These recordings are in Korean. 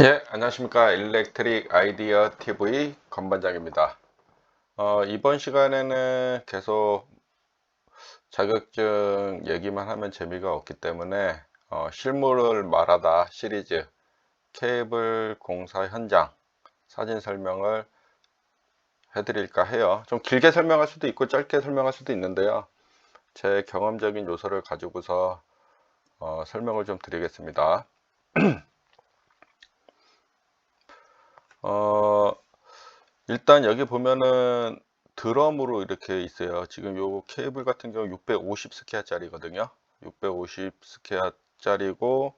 예, 안녕하십니까. 일렉트릭 아이디어 TV 건반장입니다. 이번 시간에는 계속 자격증 얘기만 하면 재미가 없기 때문에 실물을 말하다 시리즈 케이블 공사 현장 사진 설명을 해드릴까 해요. 좀 길게 설명할 수도 있고 짧게 설명할 수도 있는데요. 제 경험적인 요소를 가지고서 설명을 좀 드리겠습니다. 어, 일단 여기 보면은 드럼으로 이렇게 있어요. 지금 요 케이블 같은 경우 650 스퀘어 짜리거든요. 650 스퀘어 짜리고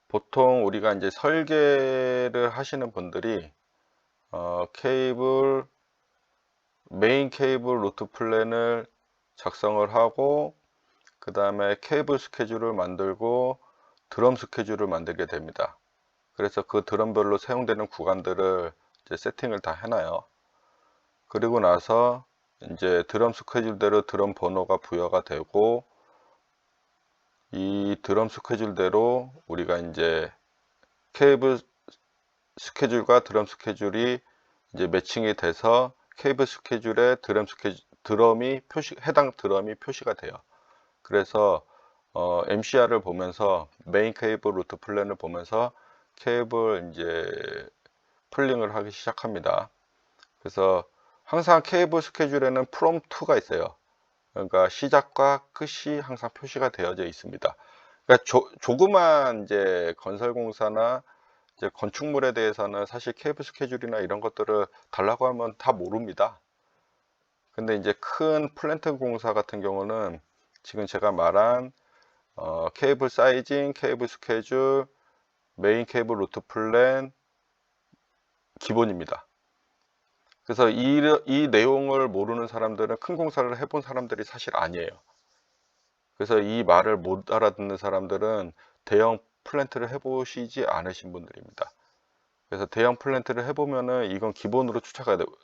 보통 우리가 이제 설계를 하시는 분들이 케이블 메인 케이블 루트 플랜을 작성을 하고 그 다음에 케이블 스케줄을 만들고 드럼 스케줄을 만들게 됩니다. 그래서 그 드럼별로 사용되는 구간들을 이제 세팅을 다 해놔요. 그리고 나서 이제 드럼 스케줄대로 드럼 번호가 부여가 되고 이 드럼 스케줄대로 우리가 이제 케이블 스케줄과 드럼 스케줄이 이제 매칭이 돼서 케이블 스케줄에 드럼이 해당 드럼이 표시가 돼요. 그래서 MCR을 보면서 메인 케이블 루트 플랜을 보면서 케이블 이제 풀링을 하기 시작합니다. 그래서 항상 케이블 스케줄에는 from to가 있어요. 그러니까 시작과 끝이 항상 표시가 되어져 있습니다. 그러니까 조그만 이제 건설공사나 이제 건축물에 대해서는 사실 케이블 스케줄이나 이런 것들을 달라고 하면 다 모릅니다. 근데 이제 큰 플랜트 공사 같은 경우는 지금 제가 말한 케이블 사이징, 케이블 스케줄, 메인 케이블 루트 플랜 기본입니다. 그래서 이 내용을 모르는 사람들은 큰 공사를 해본 사람들이 사실 아니에요. 그래서 이 말을 못 알아듣는 사람들은 대형 플랜트를 해보시지 않으신 분들입니다. 그래서 대형 플랜트를 해보면은 이건 기본으로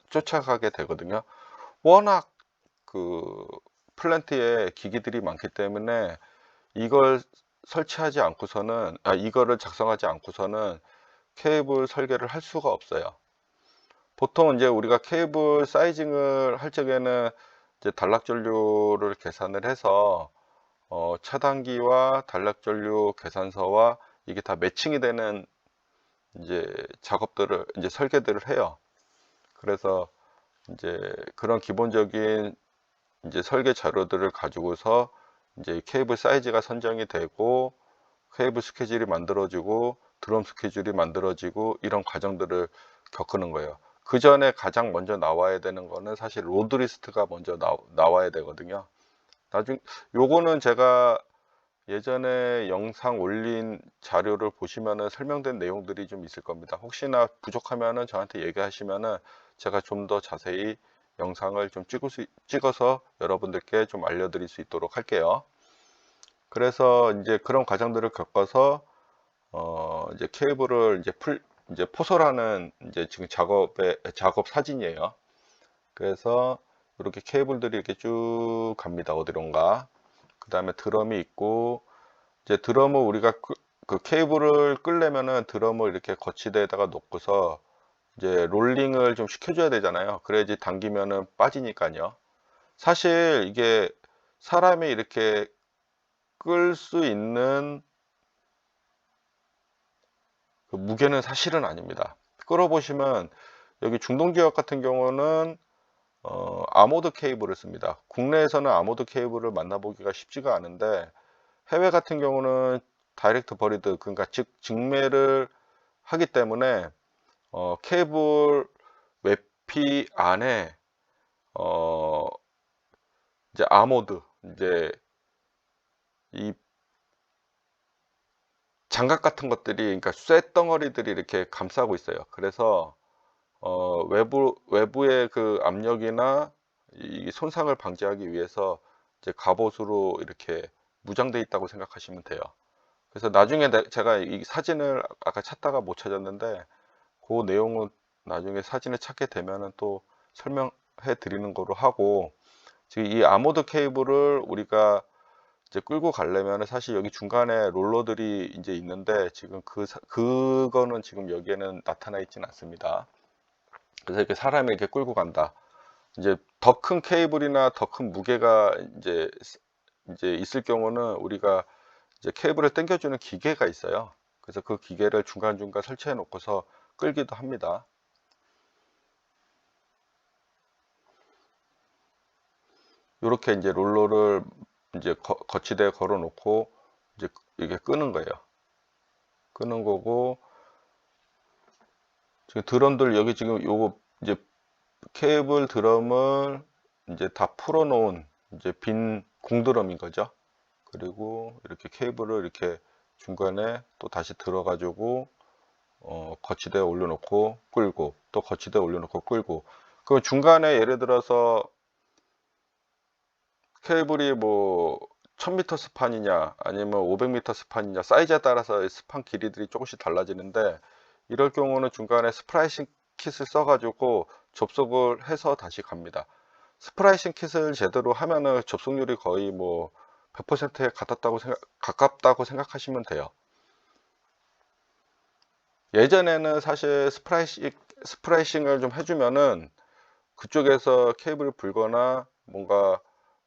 쫓아가게 되거든요. 워낙 그 플랜트에 기기들이 많기 때문에 이걸 설치하지 않고서는, 이거를 작성하지 않고서는 케이블 설계를 할 수가 없어요. 보통 이제 우리가 케이블 사이징을 할 적에는 이제 단락전류를 계산을 해서 차단기와 단락전류 계산서와 이게 다 매칭이 되는 이제 작업들을 이제 설계들을 해요. 그래서 이제 그런 기본적인 이제 설계 자료들을 가지고서 이제 케이블 사이즈가 선정이 되고 케이블 스케줄이 만들어지고 드럼 스케줄이 만들어지고 이런 과정들을 겪는 거예요. 그 전에 가장 먼저 나와야 되는 거는 사실 로드 리스트가 먼저 나와야 되거든요. 요거는 제가 예전에 영상 올린 자료를 보시면은 설명된 내용들이 좀 있을 겁니다. 혹시나 부족하면은 저한테 얘기하시면은 제가 좀 더 자세히 영상을 좀 찍어서 여러분들께 좀 알려드릴 수 있도록 할게요. 그래서 이제 그런 과정들을 겪어서 이제 케이블을 이제 포설하는 이제 지금 작업 사진이에요. 그래서 이렇게 케이블들이 이렇게 쭉 갑니다. 어디론가. 그 다음에 드럼이 있고 이제 드럼을 우리가 그 케이블을 끌려면은 드럼을 이렇게 거치대에다가 놓고서 이제 롤링을 좀 시켜줘야 되잖아요. 그래야지 당기면은 빠지니까요. 사실 이게 사람이 이렇게 끌 수 있는 그 무게는 사실은 아닙니다. 끌어보시면 여기 중동 지역 같은 경우는 아모드 케이블을 씁니다. 국내에서는 아모드 케이블을 만나보기가 쉽지가 않은데 해외 같은 경우는 다이렉트 버리드 그러니까 즉 직매를 하기 때문에 케이블 외피 안에 어 이제 아모드 이제 이 장갑 같은 것들이 그러니까 쇳덩어리들이 이렇게 감싸고 있어요. 그래서 외부의 그 압력이나 이 손상을 방지하기 위해서 이제 갑옷으로 이렇게 무장되어 있다고 생각하시면 돼요. 그래서 나중에 제가 이 사진을 아까 찾다가 못 찾았는데 그 내용은 나중에 사진을 찾게 되면은 또 설명해 드리는 거로 하고 지금 이 아모드 케이블을 우리가 이제 끌고 가려면 사실 여기 중간에 롤러들이 이제 있는데 지금 그거는 지금 여기에는 나타나 있지는 않습니다. 그래서 이렇게 사람이 이렇게 끌고 간다. 이제 더 큰 케이블이나 더 큰 무게가 이제 있을 경우는 우리가 이제 케이블을 당겨주는 기계가 있어요. 그래서 그 기계를 중간중간 설치해 놓고서 끌기도 합니다. 이렇게 이제 롤러를 이제 거치대에 걸어 놓고 이제 이게 끄는 거예요. 끄는 거고, 지금 드럼들 여기 지금 요거 이제 케이블 드럼을 이제 다 풀어 놓은 이제 빈 공드럼인 거죠. 그리고 이렇게 케이블을 이렇게 중간에 또 다시 들어 가지고 거치대에 올려놓고 끌고, 또 거치대에 올려놓고 끌고. 그 중간에 예를 들어서 케이블이 뭐 1000m 스판이냐 아니면 500m 스판이냐 사이즈에 따라서 스판 길이들이 조금씩 달라지는데, 이럴 경우는 중간에 스프라이싱 킷을 써 가지고 접속을 해서 다시 갑니다. 스프라이싱 킷을 제대로 하면은 접속률이 거의 뭐 100%에 가깝다고 생각하시면 돼요. 예전에는 사실 스프라이싱을 좀 해주면은 그쪽에서 케이블을 불거나 뭔가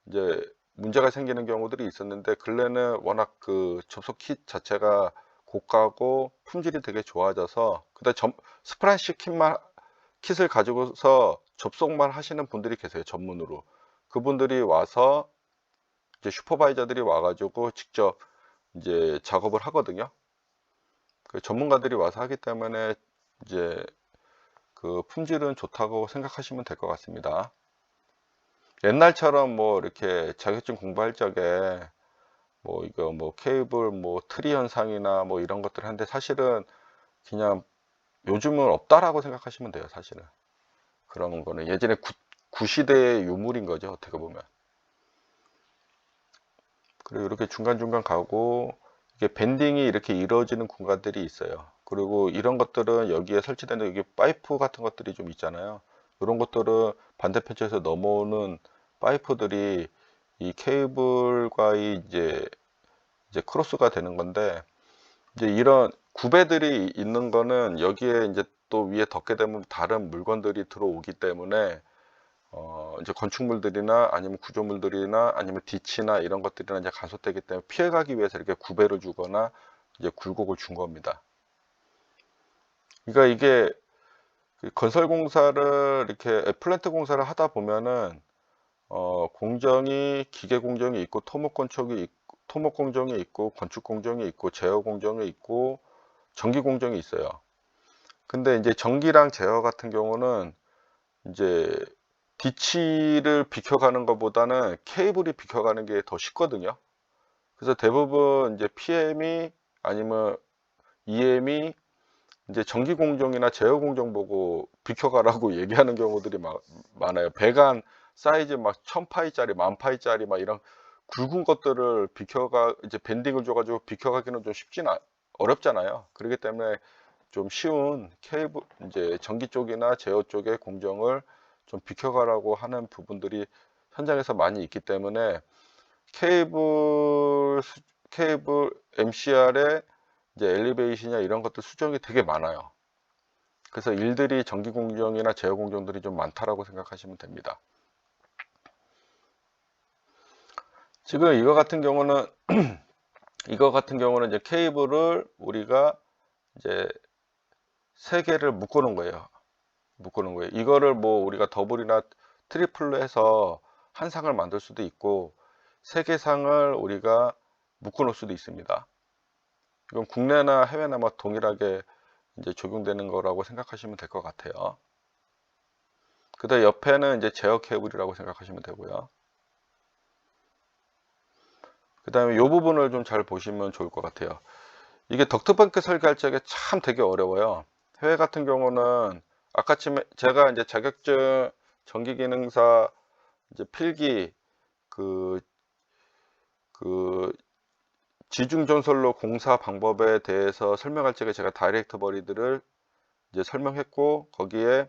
이제 문제가 생기는 경우들이 있었는데, 근래는 워낙 그 접속 킷 자체가 고가고 품질이 되게 좋아져서, 그다음 스프라이싱 킷을 가지고서 접속만 하시는 분들이 계세요, 전문으로. 그분들이 와서 이제 슈퍼바이저들이 와가지고 직접 이제 작업을 하거든요. 그 전문가들이 와서 하기 때문에 이제 그 품질은 좋다고 생각하시면 될 것 같습니다. 옛날처럼 뭐 이렇게 자격증 공부할 적에 뭐 이거 뭐 케이블 뭐 트리 현상이나 뭐 이런 것들 하는데, 사실은 그냥 요즘은 없다라고 생각하시면 돼요. 사실은 그런 거는 예전에 구시대의 유물인 거죠, 어떻게 보면. 그리고 이렇게 중간중간 가고, 이게 밴딩이 이렇게 이루어지는 공간들이 있어요. 그리고 이런 것들은 여기에 설치되는 여기 파이프 같은 것들이 좀 있잖아요. 이런 것들은 반대편에서 넘어오는 파이프들이 이 케이블과의 이제 크로스가 되는 건데, 이제 이런 구배들이 있는 거는 여기에 이제 또 위에 덮게 되면 다른 물건들이 들어오기 때문에 이제 건축물들이나 아니면 구조물들이나 아니면 디치나 이런 것들이나 이제 간섭되기 때문에 피해가기 위해서 이렇게 구배를 주거나 이제 굴곡을 준 겁니다. 그러니까 이게 건설 공사를 이렇게 플랜트 공사를 하다 보면은 공정이 기계 공정이 있고 토목 공정이 있고 건축 공정이 있고 제어 공정이 있고 전기 공정이 있어요. 근데 이제 전기랑 제어 같은 경우는 이제 디치를 비켜가는 것보다는 케이블이 비켜가는 게 더 쉽거든요. 그래서 대부분 이제 PM이 아니면 EM이 이제 전기 공정이나 제어 공정 보고 비켜가라고 얘기하는 경우들이 많아요. 배관 사이즈 막 1000파이짜리, 10,000파이짜리 막 이런 굵은 것들을 이제 밴딩을 줘가지고 비켜가기는 좀 어렵잖아요. 그렇기 때문에 좀 쉬운 케이블 이제 전기 쪽이나 제어 쪽의 공정을 좀 비켜가라고 하는 부분들이 현장에서 많이 있기 때문에 케이블 케이블 MCR의 이제 엘리베이션이나 이런 것들 수정이 되게 많아요. 그래서 일들이 전기 공정이나 제어 공정들이 좀 많다라고 생각하시면 됩니다. 지금 이거 같은 경우는 이제 케이블을 우리가 이제 세 개를 묶어 놓은 거예요. 이거를 뭐 우리가 더블이나 트리플로 해서 한 상을 만들 수도 있고, 세 개 상을 우리가 묶어 놓을 수도 있습니다. 이건 국내나 해외나 뭐 동일하게 이제 적용되는 거라고 생각하시면 될 것 같아요. 그 다음 옆에는 이제 제어 케이블이라고 생각하시면 되고요. 그 다음에 이 부분을 좀 잘 보시면 좋을 것 같아요. 이게 덕트뱅크 설계할 적에 참 되게 어려워요. 해외 같은 경우는 아까 제가 이제 자격증 전기기능사 이제 필기 그, 그 지중전선로 공사 방법에 대해서 설명할 적에 제가 다이렉트 버리드를 이제 설명했고, 거기에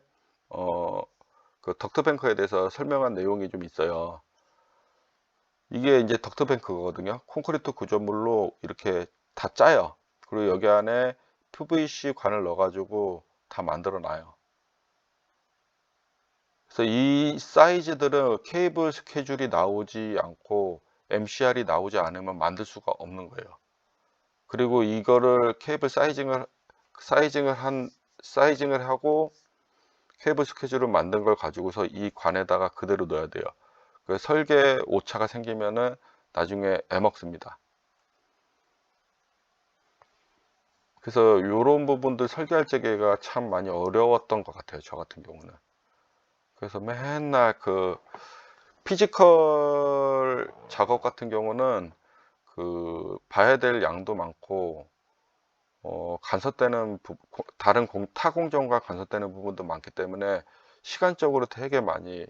그 덕트뱅크에 대해서 설명한 내용이 좀 있어요. 이게 이제 덕트뱅크거든요. 콘크리트 구조물로 이렇게 다 짜요. 그리고 여기 안에 PVC 관을 넣어 가지고 다 만들어 놔요. 그래서 이 사이즈들은 케이블 스케줄이 나오지 않고 MCR이 나오지 않으면 만들 수가 없는 거예요. 그리고 이거를 케이블 사이징을 하고 케이블 스케줄을 만든 걸 가지고서 이 관에다가 그대로 넣어야 돼요. 그 설계 오차가 생기면은 나중에 애먹습니다. 그래서 요런 부분들 설계할 적에가 참 많이 어려웠던 것 같아요. 저 같은 경우는. 그래서 맨날 그 피지컬 작업 같은 경우는 그 봐야 될 양도 많고 간섭되는 타 공정과 간섭되는 부분도 많기 때문에 시간적으로 되게 많이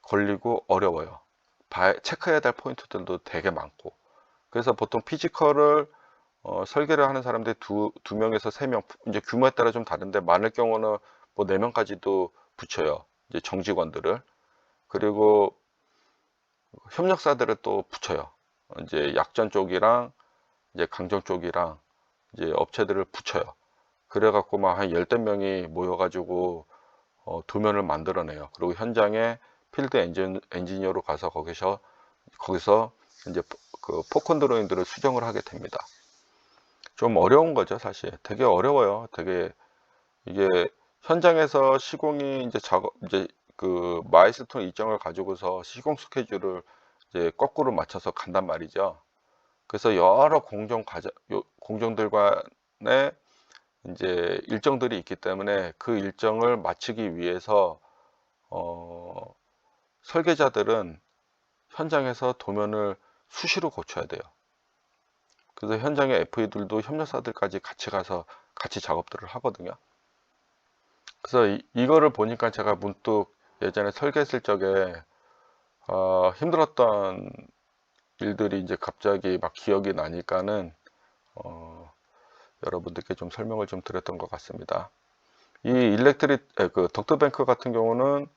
걸리고 어려워요. 체크해야 될 포인트들도 되게 많고. 그래서 보통 피지컬을 설계를 하는 사람들이 두 명에서 세 명, 이제 규모에 따라 좀 다른데 많을 경우는 뭐 네 명까지도 붙여요. 이제 정직원들을. 그리고 협력사들을 또 붙여요. 이제 약전 쪽이랑 이제 강정 쪽이랑 이제 업체들을 붙여요. 그래갖고 막 한 열댓 명이 모여가지고 도면을 만들어내요. 그리고 현장에 필드 엔지니어로 가서 거기서 이제 그 포컨 드로잉들을 수정을 하게 됩니다. 좀 어려운 거죠, 사실. 되게 어려워요. 되게 이게 현장에서 시공이 이제 그 마일스톤 일정을 가지고서 시공 스케줄을 이제 거꾸로 맞춰서 간단 말이죠. 그래서 여러 공정들 간에 이제 일정들이 있기 때문에 그 일정을 마치기 위해서 어, 설계자들은 현장에서 도면을 수시로 고쳐야 돼요. 그래서 현장의 FE들도 협력사들까지 같이 가서 같이 작업들을 하거든요. 그래서 이거를 보니까 제가 문득 예전에 설계했을 적에 힘들었던 일들이 이제 갑자기 막 기억이 나니까는 어, 여러분들께 좀 설명을 좀 드렸던 것 같습니다. 이 그 덕트뱅크 같은 경우는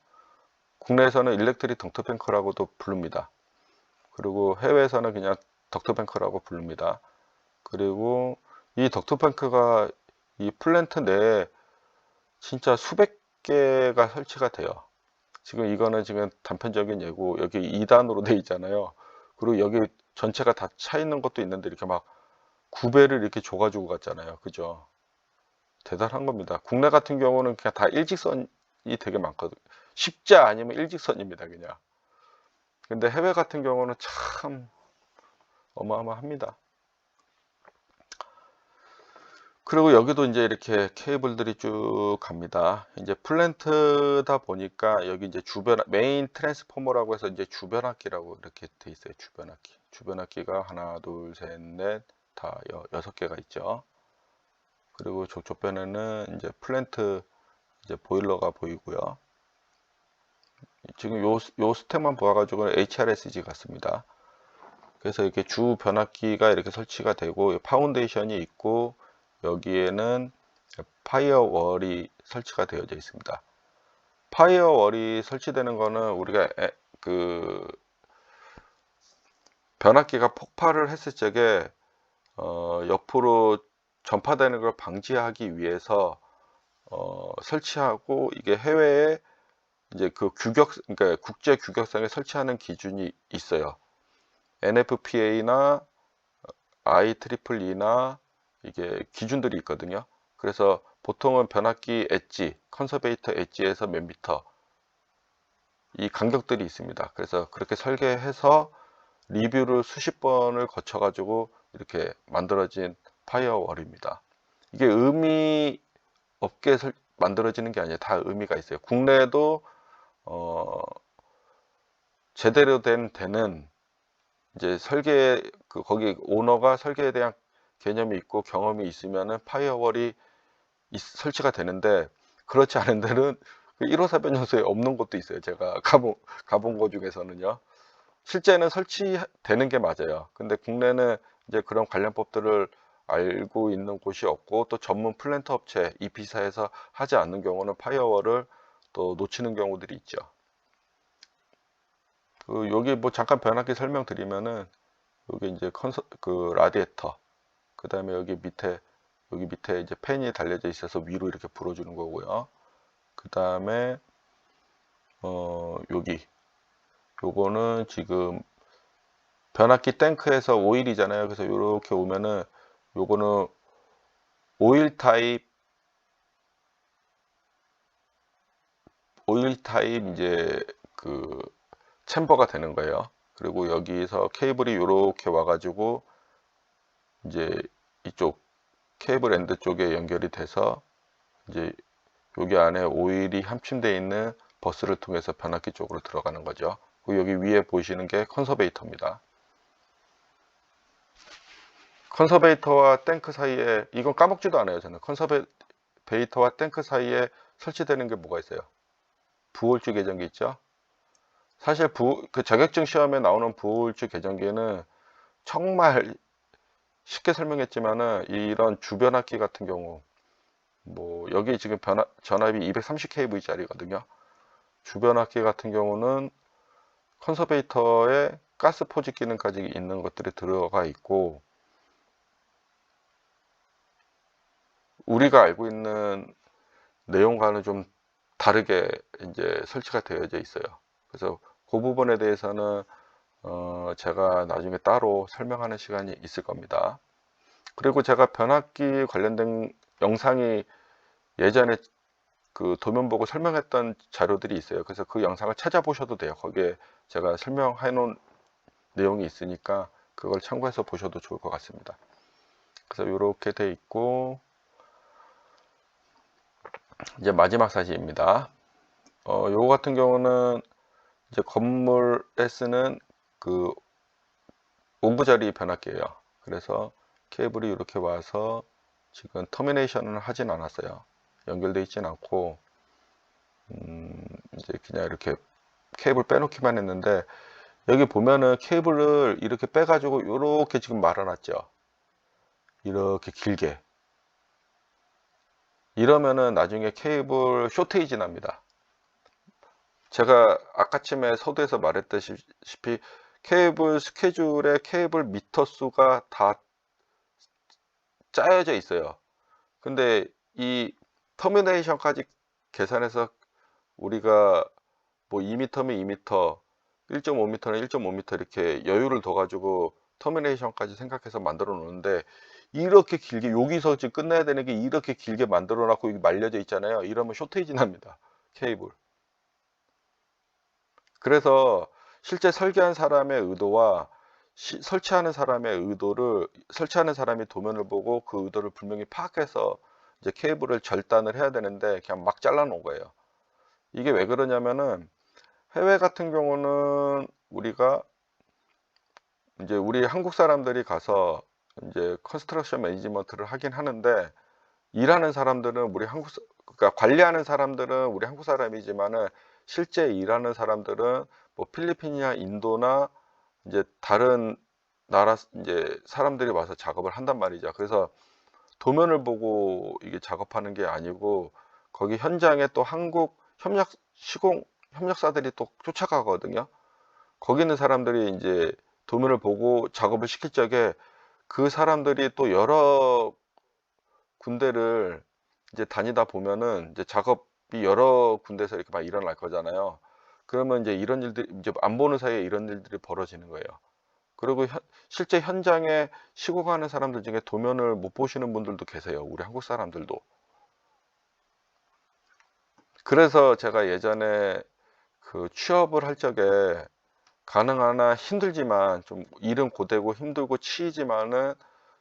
국내에서는 일렉트릭 덕트뱅크라고도 부릅니다. 그리고 해외에서는 그냥 덕트뱅크라고 부릅니다. 그리고 이 덕트뱅크가 이 플랜트 내에 진짜 수백 개가 설치가 돼요. 지금 이거는 지금 단편적인 예고 여기 2단으로 돼 있잖아요. 그리고 여기 전체가 다 차 있는 것도 있는데 이렇게 막 구배를 이렇게 줘가지고 갔잖아요. 그죠? 대단한 겁니다. 국내 같은 경우는 그냥 다 일직선이 되게 많거든요. 십자 아니면 일직선입니다. 그냥. 근데 해외 같은 경우는 참 어마어마합니다. 그리고 여기도 이제 이렇게 케이블들이 쭉 갑니다. 이제 플랜트다 보니까 여기 이제 메인 트랜스포머라고 해서 이제 주변악기라고 이렇게 돼 있어요. 주변악기. 주변악기가 하나, 둘, 셋, 넷, 다 여섯 개가 있죠. 그리고 저쪽변에는 이제 플랜트 이제 보일러가 보이고요. 지금 요 스택만 보아가지고 HRSG 같습니다. 그래서 이렇게 주 변압기가 이렇게 설치가 되고 파운데이션이 있고 여기에는 파이어월이 설치가 되어져 있습니다. 파이어월이 설치되는 거는 우리가 그 변압기가 폭발을 했을 적에 옆으로 전파되는 걸 방지하기 위해서 설치하고 이게 해외에 이제 그러니까 국제 규격상에 설치하는 기준이 있어요. NFPA나 IEEE나 이게 기준들이 있거든요. 그래서 보통은 변압기 엣지, 컨서베이터 엣지에서 몇 미터 이 간격들이 있습니다. 그래서 그렇게 설계해서 리뷰를 수십 번을 거쳐 가지고 이렇게 만들어진 파이어월입니다. 이게 의미 없게 만들어지는 게 아니에요. 다 의미가 있어요. 국내에도 어, 제대로 되는 이제 거기 오너가 설계에 대한 개념이 있고 경험이 있으면은 파이어월이 설치가 되는데 그렇지 않은 데는 그 1호사 변연소에 없는 곳도 있어요. 제가 가본 곳 중에서는요. 실제는 설치되는 게 맞아요. 근데 국내는 이제 그런 관련법들을 알고 있는 곳이 없고 또 전문 플랜트 업체 EP사에서 하지 않는 경우는 파이어월을 또 놓치는 경우들이 있죠. 여기 뭐 잠깐 변압기 설명드리면은 여기 이제 라디에이터, 그 다음에 여기 밑에 이제 팬이 달려져 있어서 위로 이렇게 불어주는 거고요. 그 다음에 요거는 지금 변압기 탱크에서 오일이잖아요. 그래서 이렇게 오면은 요거는 오일 타입 이제 챔버가 되는 거예요. 그리고 여기서 케이블이 이렇게 와가지고 이제 이쪽 케이블 엔드 쪽에 연결이 돼서 이제 여기 안에 오일이 함침되어 있는 버스를 통해서 변압기 쪽으로 들어가는 거죠. 그리고 여기 위에 보시는 게 컨서베이터입니다. 컨서베이터와 탱크 사이에, 이건 까먹지도 않아요. 저는 컨서베이터와 탱크 사이에 설치되는 게 뭐가 있어요? 부홀주 계정기 있죠. 사실 자격증 시험에 나오는 부홀주 계정기는 정말 쉽게 설명했지만은 이런 주변압기 같은 경우, 뭐 여기 지금 전압이 230kV짜리거든요. 주변압기 같은 경우는 컨서베이터에 가스 포집 기능까지 있는 것들이 들어가 있고, 우리가 알고 있는 내용과는 좀 다르게 이제 설치가 되어져 있어요. 그래서 그 부분에 대해서는 제가 나중에 따로 설명하는 시간이 있을 겁니다. 그리고 제가 변압기 관련된 영상이 예전에 도면 보고 설명했던 자료들이 있어요. 그래서 그 영상을 찾아보셔도 돼요. 거기에 제가 설명해 놓은 내용이 있으니까 그걸 참고해서 보셔도 좋을 것 같습니다. 그래서 이렇게 돼 있고, 이제 마지막 사진입니다. 요거 같은 경우는 이제 건물에 쓰는 온부자리 변압기예요. 그래서 케이블이 이렇게 와서 지금 터미네이션을 하진 않았어요. 연결되어 있진 않고, 이제 그냥 이렇게 케이블 빼놓기만 했는데, 여기 보면은 케이블을 이렇게 빼가지고 이렇게 지금 말아놨죠. 이렇게 길게. 이러면은 나중에 케이블 쇼테이지 납니다. 제가 아까쯤에 서두에서 말했다시피 케이블 스케줄에 케이블 미터 수가 다 짜여져 있어요. 근데 이 터미네이션까지 계산해서 우리가 뭐 2m면 2m, 1.5m는 1.5m 이렇게 여유를 둬 가지고 터미네이션까지 생각해서 만들어 놓는데, 이렇게 길게 여기서 지금 끝내야 되는 게 이렇게 길게 만들어 놨고 이게 말려져 있잖아요. 이러면 쇼테이지 납니다, 케이블. 그래서 실제 설계한 사람의 의도와 설치하는 사람의 의도를, 설치하는 사람이 도면을 보고 그 의도를 분명히 파악해서 이제 케이블을 절단을 해야 되는데 그냥 막 잘라 놓은 거예요. 이게 왜 그러냐면은 해외 같은 경우는 우리 한국 사람들이 가서 이제 컨스트럭션 매니지먼트를 하긴 하는데, 일하는 사람들은 그러니까 관리하는 사람들은 우리 한국 사람이지만은 실제 일하는 사람들은 뭐 필리핀이나 인도나 이제 다른 나라 이제 사람들이 와서 작업을 한단 말이죠. 그래서 도면을 보고 이게 작업하는 게 아니고, 거기 현장에 또 한국 협력사들이 또 쫓아가거든요. 거기 있는 사람들이 이제 도면을 보고 작업을 시킬 적에 그 사람들이 또 여러 군데를 이제 다니다 보면은 이제 작업이 여러 군데서 이렇게 막 일어날 거잖아요. 그러면 이제 이런 일들이 이제 안 보는 사이에 이런 일들이 벌어지는 거예요. 그리고 실제 현장에 시공하는 사람들 중에 도면을 못 보시는 분들도 계세요. 우리 한국 사람들도. 그래서 제가 예전에 취업을 할 적에 가능하나 힘들지만, 좀 일은 고되고 힘들고 치이지만은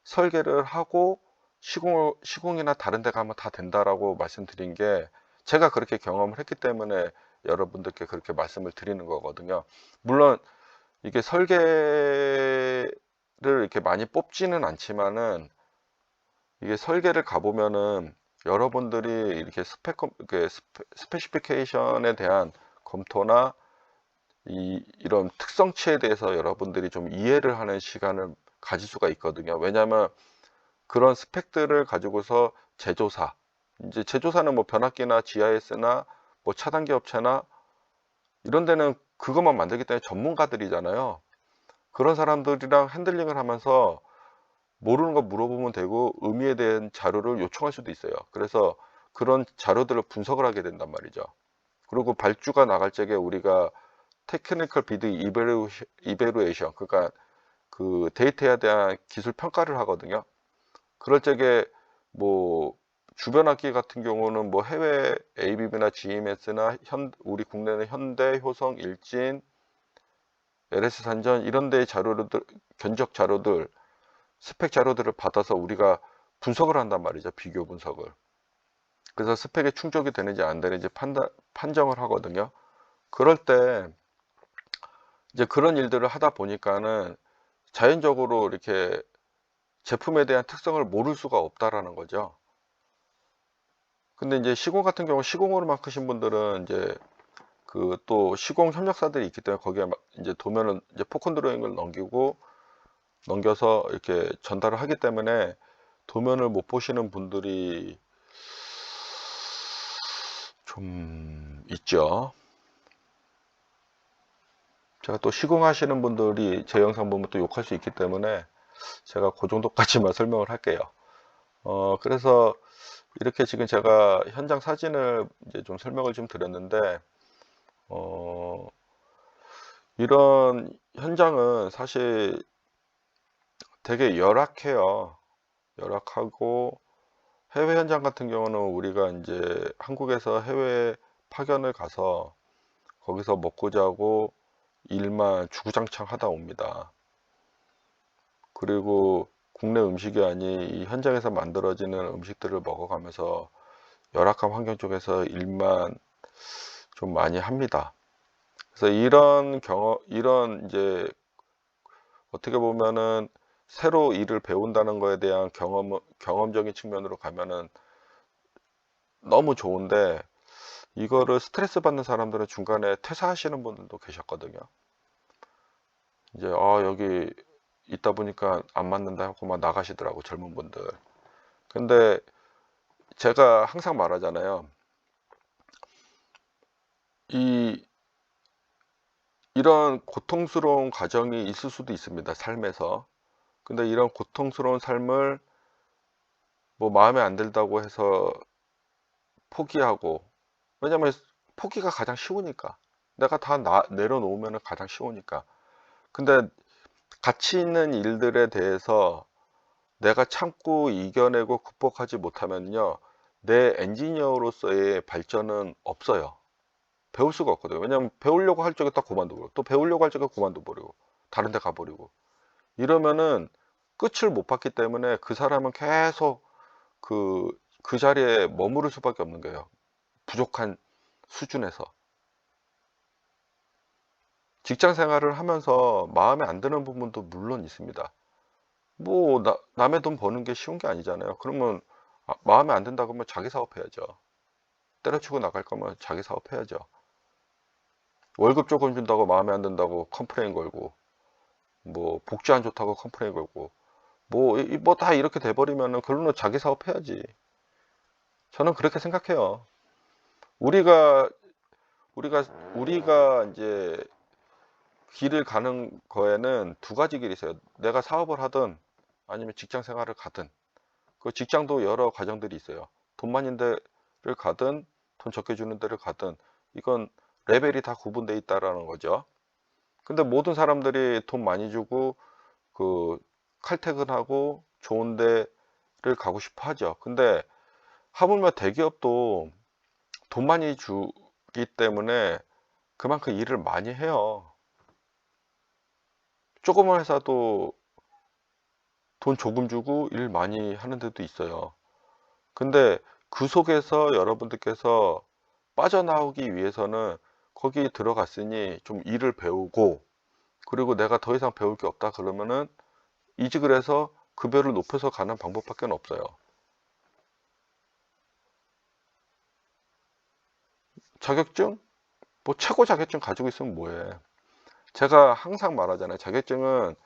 설계를 하고 시공이나 다른 데 가면 다 된다라고 말씀드린 게, 제가 그렇게 경험을 했기 때문에 여러분들께 그렇게 말씀을 드리는 거거든요. 물론 이게 설계를 이렇게 많이 뽑지는 않지만은, 이게 설계를 가보면은 여러분들이 이렇게 스페시피케이션에 대한 검토나 이런 특성치에 대해서 여러분들이 좀 이해를 하는 시간을 가질 수가 있거든요. 왜냐하면 그런 스펙들을 가지고서 제조사는 뭐 변압기나 GIS나 뭐 차단기 업체나 이런 데는 그것만 만들기 때문에 전문가들이잖아요. 그런 사람들이랑 핸들링을 하면서 모르는 거 물어보면 되고 의미에 대한 자료를 요청할 수도 있어요. 그래서 그런 자료들을 분석을 하게 된단 말이죠. 그리고 발주가 나갈 적에 우리가 테크니컬 비드 이베루에이션, 그러니까 그 데이터에 대한 기술 평가를 하거든요. 그럴 적에 뭐 주변 악기 같은 경우는 뭐 해외 ABB나 GMS나 우리 국내는 현대, 효성, 일진, LS 산전 이런 데의 자료들, 견적 자료들, 스펙 자료들을 받아서 우리가 분석을 한단 말이죠. 비교 분석을. 그래서 스펙에 충족이 되는지 안 되는지 판정을 하거든요. 그럴 때 이제 그런 일들을 하다 보니까는 자연적으로 이렇게 제품에 대한 특성을 모를 수가 없다라는 거죠. 근데 이제 시공 같은 경우 시공으로 맡으신 분들은 이제 그 또 시공 협력사들이 있기 때문에 거기에 이제 도면을 이제 포컨 드로잉을 넘겨서 이렇게 전달을 하기 때문에 도면을 못 보시는 분들이 좀 있죠. 제가 또 시공하시는 분들이 제 영상 보면 또 욕할 수 있기 때문에 제가 그 정도까지만 설명을 할게요. 그래서 이렇게 지금 제가 현장 사진을 이제 좀 설명을 좀 드렸는데, 어, 이런 현장은 사실 되게 열악해요. 열악하고, 해외 현장 같은 경우는 우리가 이제 한국에서 해외 파견을 가서 거기서 먹고 자고 일만 주구장창 하다 옵니다. 그리고 국내 음식이 아닌 이 현장에서 만들어지는 음식들을 먹어가면서 열악한 환경 쪽에서 일만 좀 많이 합니다. 그래서 이런 이런 이제 어떻게 보면은 새로 일을 배운다는 거에 대한 경험적인 측면으로 가면은 너무 좋은데, 이거를 스트레스 받는 사람들은 중간에 퇴사하시는 분들도 계셨거든요. 이제 여기 있다 보니까 안 맞는다 하고 막 나가시더라고, 젊은 분들. 근데 제가 항상 말하잖아요. 이 이런 고통스러운 과정이 있을 수도 있습니다, 삶에서. 근데 이런 고통스러운 삶을 뭐 마음에 안 들다고 해서 포기하고, 왜냐면 포기가 가장 쉬우니까. 내가 다 내려놓으면 가장 쉬우니까. 근데 가치 있는 일들에 대해서 내가 참고 이겨내고 극복하지 못하면요, 내 엔지니어로서의 발전은 없어요. 배울 수가 없거든요. 왜냐면 배우려고 할 적에 딱 그만둬 버리고, 또 배우려고 할 적에 그만둬 버리고, 다른 데 가버리고, 이러면은 끝을 못 봤기 때문에 그 사람은 계속 그 자리에 머무를 수밖에 없는 거예요. 부족한 수준에서. 직장 생활을 하면서 마음에 안 드는 부분도 물론 있습니다. 뭐 남의 돈 버는 게 쉬운 게 아니잖아요. 그러면 마음에 안 든다고 하면 자기 사업해야죠. 때려치고 나갈 거면 자기 사업해야죠. 월급 조금 준다고 마음에 안 든다고 컴플레인 걸고, 뭐 복지 안 좋다고 컴플레인 걸고, 뭐 다 이렇게 돼버리면은 결론은 자기 사업해야지. 저는 그렇게 생각해요. 우리가 우리가 우리가 이제 길을 가는 거에는 두 가지 길이 있어요. 내가 사업을 하든 아니면 직장 생활을 가든. 그 직장도 여러 과정들이 있어요. 돈 많은 데를 가든 돈 적게 주는 데를 가든, 이건 레벨이 다 구분되어 있다라는 거죠. 근데 모든 사람들이 돈 많이 주고 그 칼퇴근하고 좋은 데를 가고 싶어 하죠. 근데 하물며 대기업도 돈 많이 주기 때문에 그만큼 일을 많이 해요. 조그만 회사도 돈 조금 주고 일 많이 하는 데도 있어요. 근데 그 속에서 여러분들께서 빠져나오기 위해서는 거기 들어갔으니 좀 일을 배우고, 그리고 내가 더 이상 배울 게 없다 그러면은 이직을 해서 급여를 높여서 가는 방법밖에 없어요. 자격증? 뭐 최고 자격증 가지고 있으면 뭐해. 제가 항상 말하잖아요. 자격증은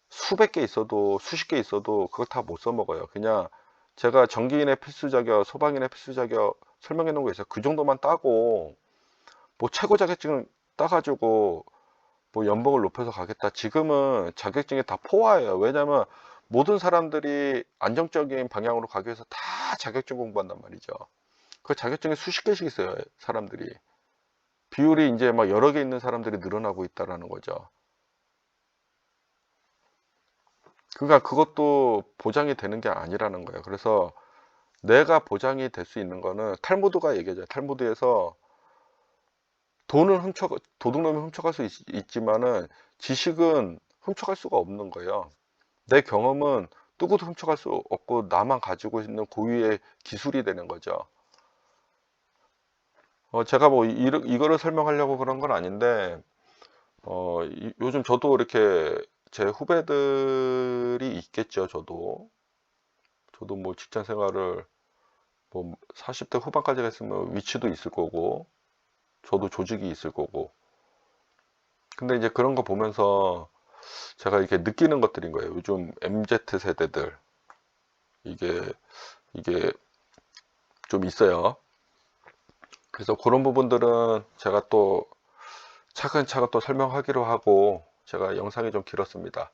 수백 개 있어도 수십 개 있어도 그걸 다 못 써먹어요. 그냥 제가 전기인의 필수 자격, 소방인의 필수 자격 설명해 놓은 거 있어요. 그 정도만 따고 뭐 최고 자격증 따가지고 뭐 연봉을 높여서 가겠다. 지금은 자격증이 다 포화예요. 왜냐면 모든 사람들이 안정적인 방향으로 가기 위해서 다 자격증 공부한단 말이죠. 그 자격증이 수십 개씩 있어요, 사람들이. 비율이 이제 막 여러 개 있는 사람들이 늘어나고 있다라는 거죠. 그러니까 그것도 보장이 되는 게 아니라는 거예요. 그래서 내가 보장이 될 수 있는 거는 탈무드가 얘기하죠. 탈무드에서 돈은 도둑놈이 훔쳐갈 수 있지만은 지식은 훔쳐갈 수가 없는 거예요. 내 경험은 누구도 훔쳐갈 수 없고 나만 가지고 있는 고유의 기술이 되는 거죠. 제가 뭐 이거를 설명하려고 그런 건 아닌데 요즘 저도 이렇게 제 후배들이 있겠죠. 저도 뭐 직장 생활을 뭐 40대 후반까지 했으면 위치도 있을 거고 저도 조직이 있을 거고, 근데 이제 그런 거 보면서 제가 이렇게 느끼는 것들인 거예요. 요즘 MZ 세대들 이게 이게 좀 있어요. 그래서 그런 부분들은 제가 또 차근차근 또 설명하기로 하고, 제가 영상이 좀 길었습니다.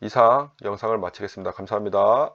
이상 영상을 마치겠습니다. 감사합니다.